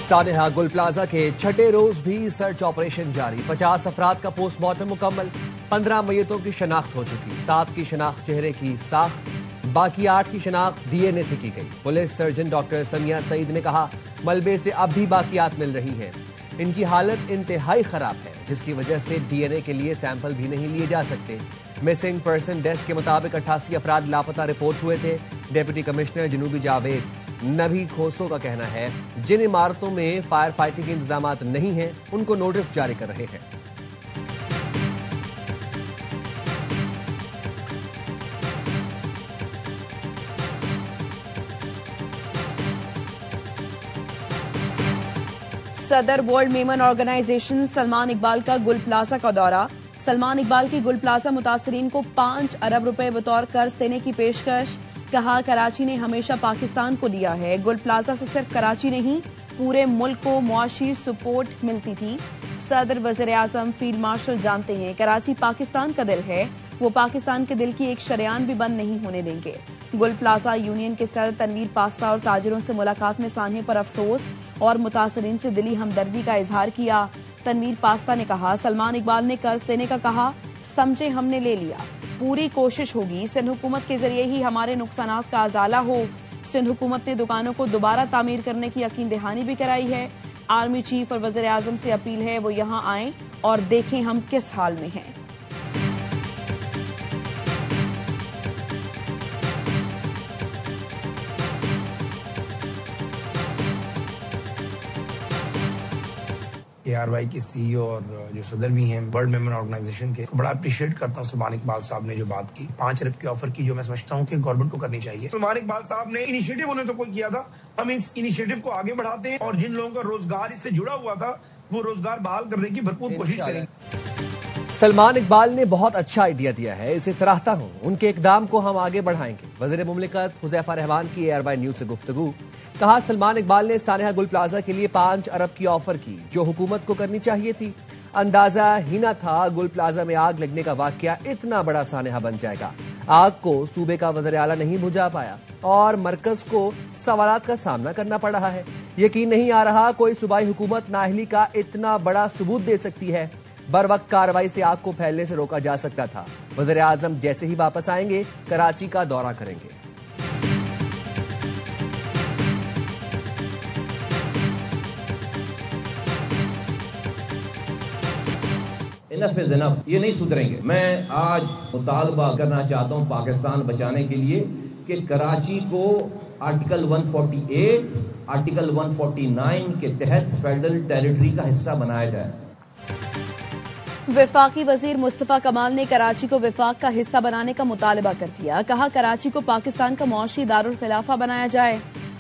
سانحہ گل پلازا کے چھٹے روز بھی سرچ آپریشن جاری 50 افراد کا پوسٹ مارٹم مکمل 15 میتوں کی شناخت ہو چکی 7 کی شناخت چہرے کی ساخت باقی 8 کی شناخت ڈی این اے سے کی گئی پولیس سرجن ڈاکٹر سمیہ سعید نے کہا ملبے سے اب بھی باقیات مل رہی ہیں ان کی حالت انتہائی خراب ہے جس کی وجہ سے ڈی این اے کے لیے سیمپل بھی نہیں لیے جا سکتے مسنگ پرسن ڈیسک کے مطابق 88 افراد لاپتہ رپورٹ ہوئے تھے ڈپٹی کمشنر جنوبی جاوید نبی کھوسو کا کہنا ہے جن عمارتوں میں فائر فائٹنگ کے انتظامات نہیں ہیں ان کو نوٹس جاری کر رہے ہیں صدر ورلڈ میمن آرگنائزیشن سلمان اقبال کا گل پلازا کا دورہ سلمان اقبال کی گل پلازا متاثرین کو 5 ارب روپے بطور قرض دینے کی پیشکش کہا کراچی نے ہمیشہ پاکستان کو دیا ہے گل پلازا سے صرف کراچی نہیں پورے ملک کو معاشی سپورٹ ملتی تھی صدر وزیر اعظم فیلڈ مارشل جانتے ہیں کراچی پاکستان کا دل ہے وہ پاکستان کے دل کی ایک شریان بھی بند نہیں ہونے دیں گے گل پلازا یونین کے صدر تنویر پاستہ اور تاجروں سے ملاقات میں سانحے پر افسوس اور متاثرین سے دلی ہمدردی کا اظہار کیا تنویر پاستہ نے کہا سلمان اقبال نے قرض دینے کا کہا سمجھے ہم نے لے لیا پوری کوشش ہوگی سندھ حکومت کے ذریعے ہی ہمارے نقصانات کا ازالہ ہو سندھ حکومت نے دکانوں کو دوبارہ تعمیر کرنے کی یقین دہانی بھی کرائی ہے آرمی چیف اور وزیر اعظم سے اپیل ہے وہ یہاں آئیں اور دیکھیں ہم کس حال میں ہیں ARY کے CEO اور جو صدر بھی ہیں ورلڈ میمن آرگنائزیشن کے بڑا اپریشیٹ کرتا ہوں سلمان اقبال صاحب نے جو بات کی 5 ارب کی آفر کی جو میں سمجھتا ہوں کہ گورنمنٹ کو کرنی چاہیے سلمان اقبال صاحب نے انیشیٹو انہوں نے تو کوئی کیا تھا ہم اس انیشیٹو کو آگے بڑھاتے ہیں اور جن لوگوں کا روزگار اس سے جڑا ہوا تھا وہ روزگار بحال کرنے کی بھرپور کوشش کریں گے سلمان اقبال نے بہت اچھا آئیڈیا دیا ہے اسے سراہتا ہوں ان کے اقدام کو ہم آگے بڑھائیں گے وزیر مملکت حذیفہ رحمان کی ARY نیوز سے گفتگو کہا سلمان اقبال نے سانحہ گل پلازا کے لیے 5 ارب کی آفر کی جو حکومت کو کرنی چاہیے تھی اندازہ ہی نہ تھا گل پلازا میں آگ لگنے کا واقعہ اتنا بڑا سانحہ بن جائے گا آگ کو صوبے کا وزیر اعلیٰ نہیں بجھا پایا اور مرکز کو سوالات کا سامنا کرنا پڑ رہا ہے یقین نہیں آ رہا کوئی صوبائی حکومت نااہلی کا اتنا بڑا ثبوت دے سکتی ہے بر وقت کارروائی سے آگ کو پھیلنے سے روکا جا سکتا تھا وزیر اعظم جیسے ہی واپس آئیں گے کراچی کا دورہ کریں گے انف از انف یہ نہیں سدھریں گے میں آج مطالبہ کرنا چاہتا ہوں پاکستان بچانے کے لیے کہ کراچی کو آرٹیکل 148 آرٹیکل 149 کے تحت فیڈرل ٹیریٹری کا حصہ بنایا جائے وفاقی وزیر مصطفیٰ کمال نے کراچی کو وفاق کا حصہ بنانے کا مطالبہ کر دیا کہا کراچی کو پاکستان کا معاشی دارالخلافہ بنایا جائے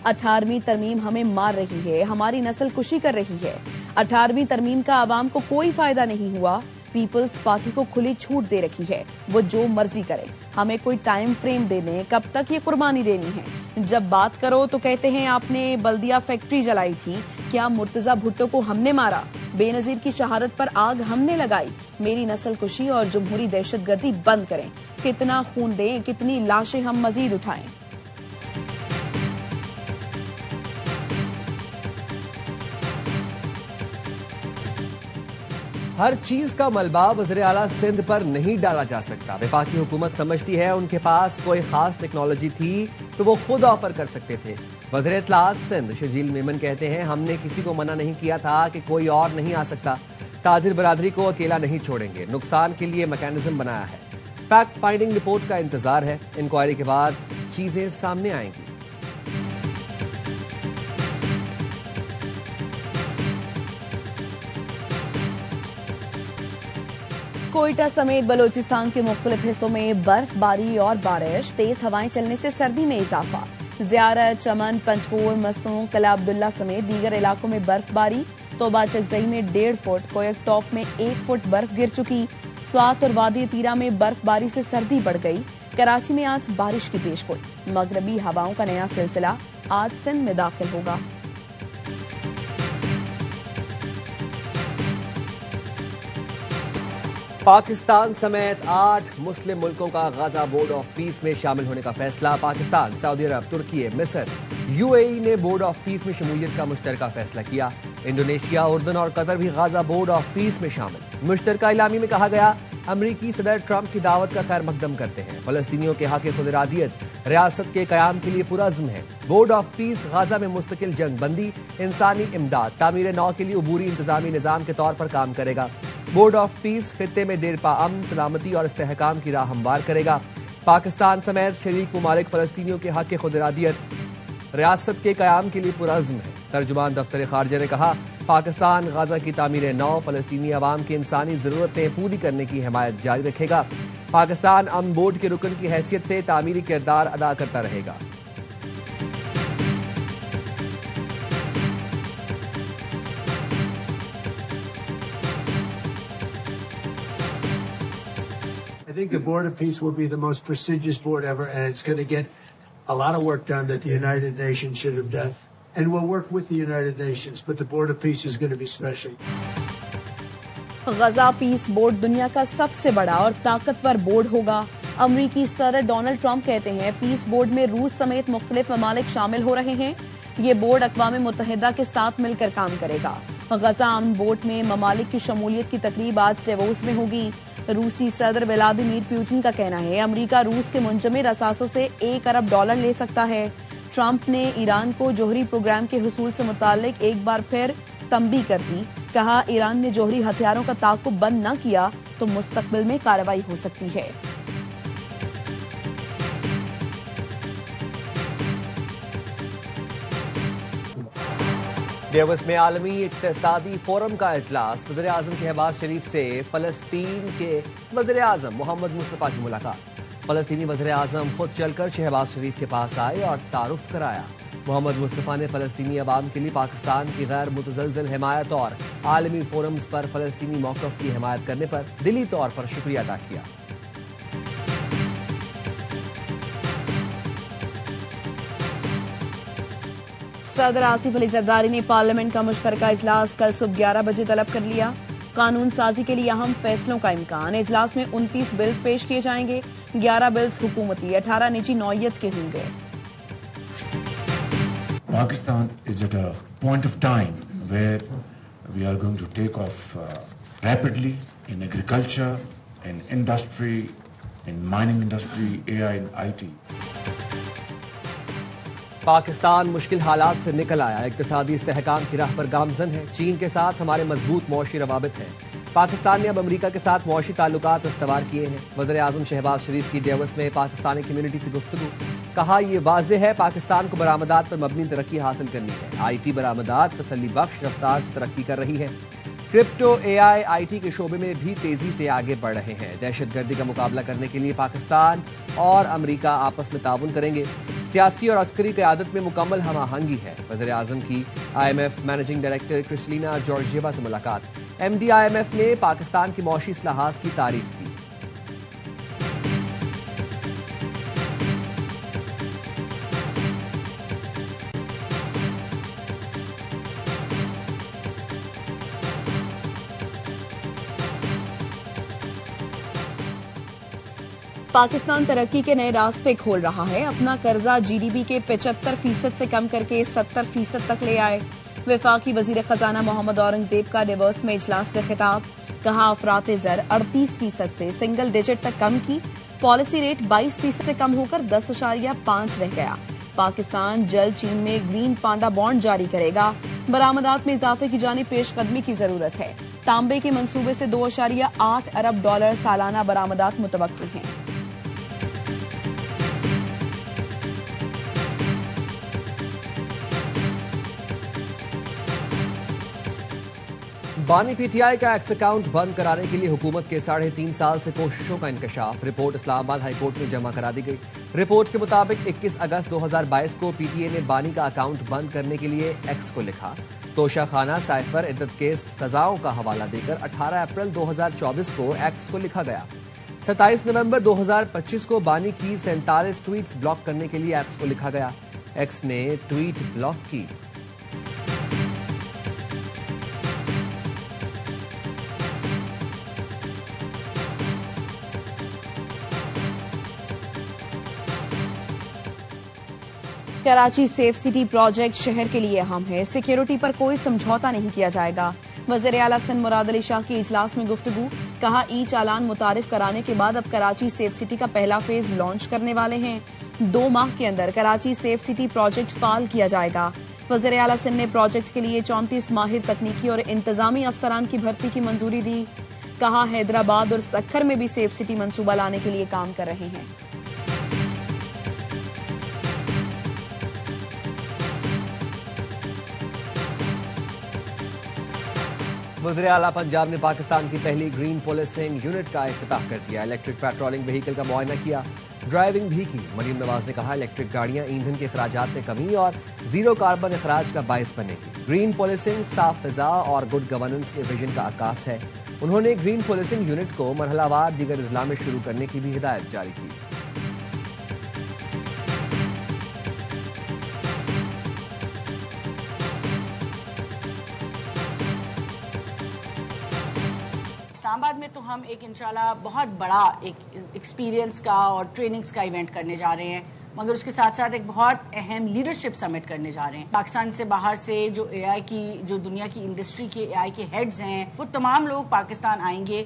18ویں ترمیم ہمیں مار رہی ہے ہماری نسل کشی کر رہی ہے 18ویں ترمیم کا عوام کو کوئی فائدہ نہیں ہوا پیپلز پارٹی کو کھلی چھوٹ دے رکھی ہے وہ جو مرضی کرے ہمیں کوئی ٹائم فریم دے دیں کب تک یہ قربانی دینی ہے جب بات کرو تو کہتے ہیں آپ نے بلدیہ فیکٹری جلائی تھی کیا مرتضی بھٹو کو ہم نے مارا بے نظیر کی شہادت پر آگ ہم نے لگائی میری نسل کشی اور جمہوری دہشت گردی بند کریں کتنا خون دیں کتنی لاشیں ہم مزید اٹھائیں ہر چیز کا ملبہ وزیر اعلیٰ سندھ پر نہیں ڈالا جا سکتا وفاقی حکومت سمجھتی ہے ان کے پاس کوئی خاص ٹیکنالوجی تھی تو وہ خود آفر کر سکتے تھے وزیر اطلاعات سندھ شجیل میمن کہتے ہیں ہم نے کسی کو منع نہیں کیا تھا کہ کوئی اور نہیں آ سکتا تاجر برادری کو اکیلا نہیں چھوڑیں گے نقصان کے لیے میکینزم بنایا ہے فیکٹ فائنڈنگ رپورٹ کا انتظار ہے انکوائری کے بعد چیزیں سامنے آئیں گی کوئٹہ سمیت بلوچستان کے مختلف حصوں میں برف باری اور بارش تیز ہوائیں چلنے سے سردی میں اضافہ زیارت چمن پنچکور مستوں قلعہ عبداللہ سمیت دیگر علاقوں میں برف باری توبہ چکزئی میں 1.5 فٹ کویک ٹاپ میں 1 فٹ برف گر چکی سوات اور وادی تیرا میں برف باری سے سردی بڑھ گئی کراچی میں آج بارش کی پیشگوئی مغربی ہواؤں کا نیا سلسلہ آج سندھ میں داخل ہوگا پاکستان سمیت 8 مسلم ملکوں کا غزہ بورڈ آف پیس میں شامل ہونے کا فیصلہ پاکستان سعودی عرب ترکی مصر UAE نے بورڈ آف پیس میں شمولیت کا مشترکہ فیصلہ کیا. انڈونیشیا، اردن اور قطر بھی غزہ بورڈ آف پیس میں شامل. مشترکہ اعلامیے میں کہا گیا امریکی صدر ٹرمپ کی دعوت کا خیر مقدم کرتے ہیں. فلسطینیوں کے حق خود ارادیت ریاست کے قیام کے لیے پرعزم ہے. بورڈ آف پیس غزہ میں مستقل جنگ بندی، انسانی امداد، تعمیر نو کے لیے عبوری انتظامی نظام کے طور پر کام کرے گا. بورڈ آف پیس خطے میں دیرپا امن، سلامتی اور استحکام کی راہ ہموار کرے گا. پاکستان سمیت شریک ممالک فلسطینیوں کے حق خود ارادیت ریاست کے قیام کے لیے پرعزم ہے. ترجمان دفتر خارجہ نے کہا پاکستان غزہ کی تعمیر نو، فلسطینی عوام کی انسانی ضرورتیں پوری کرنے کی حمایت جاری رکھے گا. پاکستان امن بورڈ کے رکن کی حیثیت سے تعمیری کردار ادا کرتا رہے گا. I think the Board of Peace will be the most prestigious board ever, and it's going to get a lot of work done that the United Nations should have done. And we'll work with the United Nations, but the Board of Peace is going to be special. Gaza peace board دنیا کا سب سے بڑا اور طاقتور board ہوگا. امریکی صدر Donald Trump کہتے ہیں پیس بورڈ میں روس سمیت مختلف ممالک شامل ہو رہے ہیں. یہ بورڈ اقوام متحدہ کے ساتھ مل کر کام کرے گا. غزہ امن بورڈ میں ممالک کی شمولیت کی تقریب آج ڈیووس میں ہوگی. روسی صدر ولادیمیر پوٹن کا کہنا ہے امریکہ روس کے منجمد اثاثوں سے $1 ارب لے سکتا ہے. ٹرمپ نے ایران کو جوہری پروگرام کے حصول سے متعلق ایک بار پھر تنبیہ کر دی. کہا ایران نے جوہری ہتھیاروں کا تعاقب بند نہ کیا تو مستقبل میں کارروائی ہو سکتی ہے. ڈیووس میں عالمی اقتصادی فورم کا اجلاس. وزیر اعظم شہباز شریف سے فلسطین کے وزیر اعظم محمد مصطفیٰ کی ملاقات. فلسطینی وزیر اعظم خود چل کر شہباز شریف کے پاس آئے اور تعارف کرایا. محمد مصطفیٰ نے فلسطینی عوام کے لیے پاکستان کی غیر متزلزل حمایت اور عالمی فورمز پر فلسطینی موقف کی حمایت کرنے پر دلی طور پر شکریہ ادا کیا. صدر آصف علی زرداری نے پارلیمنٹ کا مشترکہ اجلاس کل صبح 11 بجے طلب کر لیا. قانون سازی کے لیے اہم فیصلوں کا امکان. اجلاس میں 29 بلز پیش کیے جائیں گے. 11 بلز حکومتی، 18 نجی نوعیت کے ہوں گے. Pakistan is at a point of time where we are going to take off rapidly in agriculture, in industry, in mining industry, AI and IT. Pakistan مشکل حالات سے نکل آیا، اقتصادی استحکام کی راہ پر گامزن ہے. چین کے ساتھ ہمارے مضبوط معاشی روابط ہیں. پاکستان نے اب امریکہ کے ساتھ معاشی تعلقات استوار کیے ہیں. وزیر اعظم شہباز شریف کی ڈیووس میں پاکستانی کمیونٹی سے گفتگو. کہا یہ واضح ہے پاکستان کو برآمدات پر مبنی ترقی حاصل کرنی ہے. IT برآمدات تسلی بخش رفتار سے ترقی کر رہی ہے. کرپٹو، AI، IT کے شعبے میں بھی تیزی سے آگے بڑھ رہے ہیں. دہشت گردی کا مقابلہ کرنے کے لیے پاکستان اور امریکہ آپس میں تعاون کریں گے. سیاسی اور عسکری قیادت میں مکمل ہم آہنگی ہے. وزیر اعظم کی IMF managing director Kristalina Georgieva سے ملاقات. MD IMF نے پاکستان کی معاشی اصلاحات کی تعریف کی. پاکستان ترقی کے نئے راستے کھول رہا ہے. اپنا قرضہ GDP کے 75% سے کم کر کے 70% تک لے آئے. وفاقی وزیر خزانہ محمد اورنگزیب کا ڈیووس میں اجلاس سے خطاب. کہا افراط زر 38% سے سنگل ڈیجٹ تک کم کی. پالیسی ریٹ 22% سے کم ہو کر 10.5 رہ گیا. پاکستان جلد چین میں گرین پانڈا بانڈ جاری کرے گا. برآمدات میں اضافے کی جانب پیش قدمی کی ضرورت ہے. تانبے کے منصوبے سے $2.8 ارب سالانہ برآمدات متوقع ہیں. بانی PTI کا ایکس اکاؤنٹ بند کرانے کے لیے حکومت کے 3.5 سال سے کوششوں کا انکشاف. رپورٹ اسلام آباد ہائی کورٹ میں جمع کرا دی گئی. رپورٹ کے مطابق 21 اگست 2022 کو PTI نے بانی کا اکاؤنٹ بند کرنے کے لیے ایکس کو لکھا. توشہ خانہ سائفر عدت کے سزاؤں کا حوالہ دے کر 18 اپریل 2024 کو ایکس کو لکھا گیا. 27 نومبر 2025 کو بانی کی 47 ٹویٹس بلاک کرنے کے لیے ایکس کو لکھا گیا. ایکس نے ٹویٹ بلاک کی. کراچی سیف سٹی پروجیکٹ شہر کے لیے اہم ہے، سیکیورٹی پر کوئی سمجھوتا نہیں کیا جائے گا۔ وزیر اعلیٰ سندھ مراد علی شاہ کی اجلاس میں گفتگو، کہا ای چالان متعارف کرانے کے بعد اب کراچی سیف سٹی کا پہلا فیز لانچ کرنے والے ہیں۔ 2 ماہ کے اندر کراچی سیف سٹی پروجیکٹ فعال کیا جائے گا۔ وزیر اعلیٰ سندھ نے پروجیکٹ کے لیے 34 ماہر تکنیکی اور انتظامی افسران کی بھرتی کی منظوری دی، کہا حیدرآباد اور سکھر میں بھی سیف سٹی منصوبہ لانے کے لیے کام کر رہے ہیں۔ وزیر اعلیٰ پنجاب نے پاکستان کی پہلی گرین پولیسنگ یونٹ کا افتتاح کر دیا، الیکٹرک پیٹرولنگ وہیکل کا معائنہ کیا، ڈرائیونگ بھی کی۔ مریم نواز نے کہا الیکٹرک گاڑیاں ایندھن کے اخراجات میں کمی اور زیرو کاربن اخراج کا باعث بنے گی۔ گرین پولیسنگ صاف فضا اور گڈ گورننس کے ویژن کا عکاس ہے۔ انہوں نے گرین پولیسنگ یونٹ کو مرحلہ وار دیگر اضلاع میں شروع کرنے کی بھی ہدایت جاری کی۔ اسلام آباد میں تو ہم ایک انشاءاللہ بہت بڑا ایک ایکسپیرینس کا اور ٹریننگز کا ایونٹ کرنے جا رہے ہیں، مگر اس کے ساتھ ساتھ ایک بہت اہم لیڈرشپ سمٹ کرنے جا رہے ہیں۔ پاکستان سے باہر سے جو اے آئی کی، جو دنیا کی انڈسٹری کے اے آئی کے ہیڈز ہیں، وہ تمام لوگ پاکستان آئیں گے۔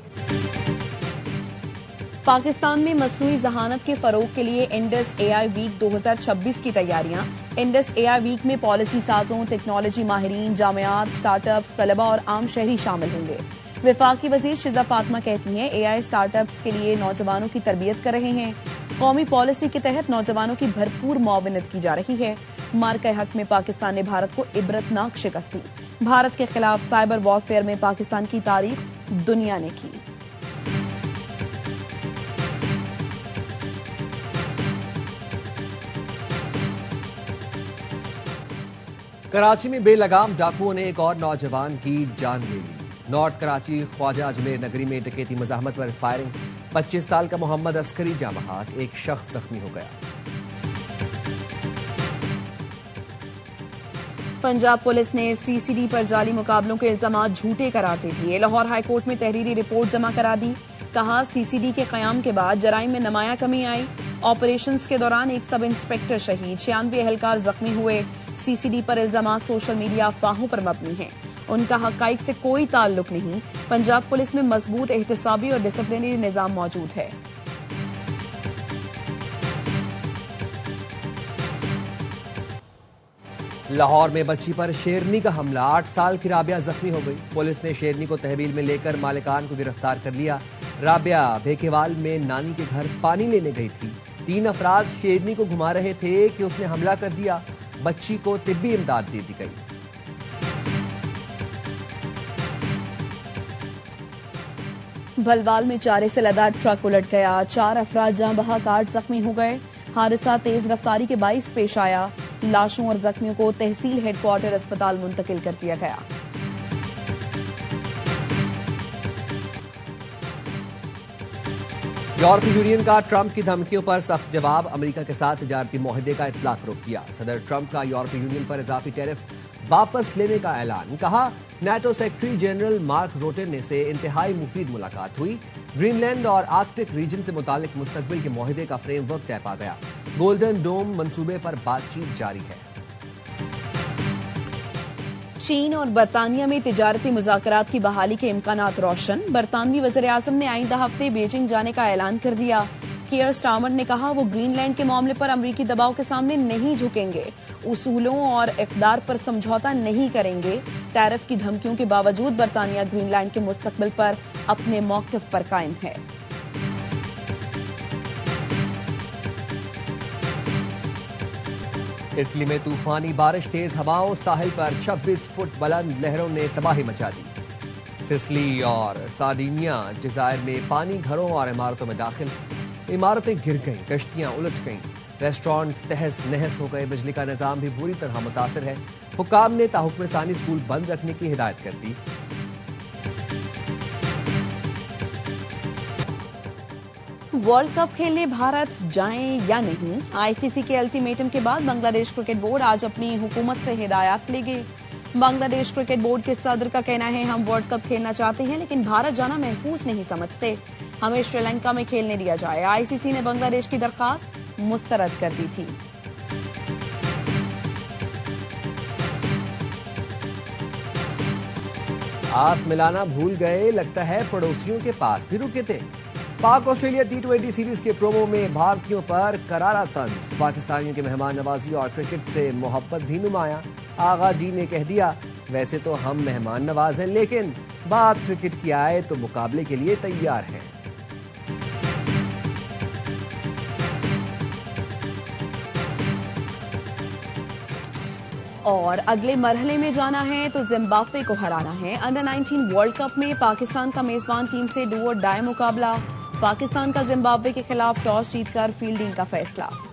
پاکستان میں مصنوعی ذہانت کے فروغ کے لیے انڈس اے آئی ویک 2026 کی تیاریاں۔ انڈس اے آئی ویک میں پالیسی سازوں، ٹیکنالوجی ماہرین، جامعات، سٹارٹ اپس، طلباء اور عام شہری شامل ہوں گے۔ وفاقی وزیر شزا فاطمہ کہتی ہیں اے آئی سٹارٹ اپس کے لیے نوجوانوں کی تربیت کر رہے ہیں۔ قومی پالیسی کے تحت نوجوانوں کی بھرپور معاونت کی جا رہی ہے۔ مارکہ حق میں پاکستان نے بھارت کو عبرتناک شکست دی۔ بھارت کے خلاف سائبر وارفیئر میں پاکستان کی تعریف دنیا نے کی۔ کراچی میں بے لگام ڈاکوؤں نے ایک اور نوجوان کی جان لے لی۔ نارتھ کراچی خواجہ اجمیر نگری میں ڈکیتی مزاحمت پر فائرنگ، 25 سال کا محمد عسکری جاں بحق، ایک شخص زخمی ہو گیا۔ پنجاب پولیس نے سی سی ڈی پر جعلی مقابلوں کے الزامات جھوٹے قرار دے دیے، لاہور ہائی کورٹ میں تحریری رپورٹ جمع کرا دی، کہا سی سی ڈی کے قیام کے بعد جرائم میں نمایاں کمی آئی، آپریشنز کے دوران ایک سب انسپکٹر شہید، 96 اہلکار زخمی ہوئے، سی سی ڈی پر الزامات سوشل میڈیا افواہوں پر مبنی ہیں، ان کا حقائق سے کوئی تعلق نہیں، پنجاب پولیس میں مضبوط احتسابی اور ڈسپلنری نظام موجود ہے۔ لاہور میں بچی پر شیرنی کا حملہ، 8 سال کی رابعہ زخمی ہو گئی، پولیس نے شیرنی کو تحویل میں لے کر مالکان کو گرفتار کر لیا۔ رابعہ بھیکیوال میں نانی کے گھر پانی لینے گئی تھی، 3 افراد شیرنی کو گھما رہے تھے کہ اس نے حملہ کر دیا، بچی کو طبی امداد دے دی گئی۔ بھلوال میں چارے سے لدا ٹرک الٹ گیا، 4 افراد جاں بحق، 8 زخمی ہو گئے، حادثہ تیز رفتاری کے باعث پیش آیا، لاشوں اور زخمیوں کو تحصیل ہیڈ کوارٹر اسپتال منتقل کر دیا گیا۔ یورپی یونین کا ٹرمپ کی دھمکیوں پر سخت جواب، امریکہ کے ساتھ تجارتی معاہدے کا اطلاق روک دیا، صدر ٹرمپ کا یورپی یونین پر اضافی ٹیرف واپس لینے کا اعلان، کہا NATO secretary general Mark Rutte نے سے انتہائی مفید ملاقات ہوئی، گرین لینڈ اور آرکٹک ریجن سے متعلق مستقبل کے معاہدے کا فریم ورک طے پا گیا، گولڈن ڈوم منصوبے پر بات چیت جاری ہے۔ چین اور برطانیہ میں تجارتی مذاکرات کی بحالی کے امکانات روشن، برطانوی وزیر اعظم نے آئندہ ہفتے بیجنگ جانے کا اعلان کر دیا، کیئر سٹارمر نے کہا وہ گرین لینڈ کے معاملے پر امریکی دباؤ کے سامنے نہیں جھکیں گے، اصولوں اور اقدار پر سمجھوتا نہیں کریں گے، ٹیرف کی دھمکیوں کے باوجود برطانیہ گرین لینڈ کے مستقبل پر اپنے موقف پر قائم ہے۔ اٹلی میں طوفانی بارش، تیز ہواؤں، ساحل پر 26 فٹ بلند لہروں نے تباہی مچا دی، سسلی اور سارڈینیا جزائر میں پانی گھروں اور عمارتوں میں داخل، عمارتیں گر گئیں، کشتیاں الٹ گئیں، ریسٹورانٹس تہس نہس ہو گئے، بجلی کا نظام بھی بری طرح متاثر ہے، حکام نے تاحکم ثانی اسکول بند رکھنے کی ہدایت کر دی۔ ورلڈ کپ کھیلنے بھارت جائیں یا نہیں، آئی سی سی کے الٹیمیٹم کے بعد بنگلہ دیش کرکٹ بورڈ آج اپنی حکومت سے ہدایات لے گی۔ بنگلہ دیش کرکٹ بورڈ کے صدر کا کہنا ہے ہم ورلڈ کپ کھیلنا چاہتے ہیں لیکن بھارت جانا محفوظ نہیں سمجھتے، ہمیں شری لنکا میں کھیلنے دیا جائے۔ آئی سی سی نے بنگلہ دیش کی درخواست مسترد کر دی تھی۔ ہاتھ ملانا بھول گئے، لگتا ہے پڑوسیوں کے پاس بھی رکے تھے۔ پاک آسٹریلیا ٹی20 سیریز کے پرومو میں بھارتیوں پر کرارا طنز، پاکستانیوں کے مہمان نوازی اور کرکٹ سے محبت بھی نمایاں۔ آغا جی نے کہہ دیا ویسے تو ہم مہمان نواز ہیں، لیکن بات کرکٹ کی آئے تو مقابلے کے لیے تیار ہیں۔ اور اگلے مرحلے میں جانا ہے تو زمبابوے کو ہرانا ہے۔ انڈر 19 ورلڈ کپ میں پاکستان کا میزبان ٹیم سے ڈو اور ڈائی مقابلہ، پاکستان کا زمبابوے کے خلاف ٹاس جیت کر فیلڈنگ کا فیصلہ۔